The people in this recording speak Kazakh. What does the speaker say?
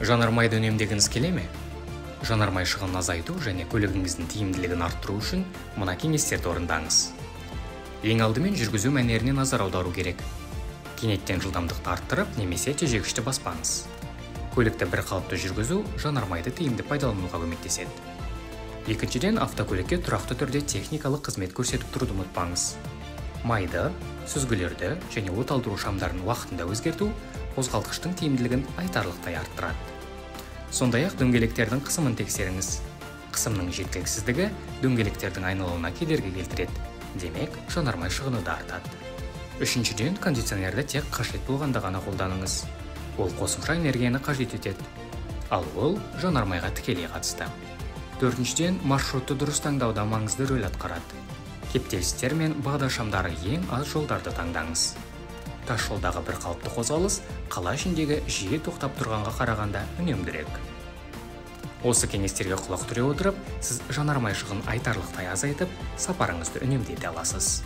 Жанармайды үнемдегіңіз келе ме? Жанармай шығынын азайту және көлігіңіздің тиімділігін арттыру үшін мына кеңестерді орындаңыз. Ең алдымен жүргізу мәнеріне назар аудару керек. Кенеттен жылдамдықты арттырып немесе тежегішті баспаңыз. Көлікті бір қалыпты жүргізу жанармайды тиімді пайдалануға көмектеседі. Екіншіден, автокөлікке тұрақты түрде техникалық қызмет көрсетіп тұруды ұмытпаңыз. Майды, сүзгілерді және от алдыру шамдарын уақытында өзгерту қозғалтқыштың тиімділігін айтарлықтай арттырады. Сондай-ақ дөңгелектердің қысымын тексеріңіз. Қысымның жеткіліксіздігі дөңгелектердің айналуына кедергі келтіреді. Демек, жанармай шығыны да артады. Үшіншіден, кондиционерді тек қажет болғанда ғана қолданыңыз. Ол қосымша энергияны қажет етеді. Ал ол жанармайға тікелей қатысты. Төртіншіден, маршрутты дұрыс таңдауда маңызды рөл атқарады. Кептелістер мен бағдаршамдары ең аз жолдарды таңдаңыз. Тас жолдағы бір қалыпты қозғалыс қала ішіндегі жиі тоқтап тұрғанға қарағанда үнемдірек. Осы кеңестерге құлақ түре отырып, сіз жанармай шығынын айтарлықтай азайтып, сапарыңызды үнемдете аласыз.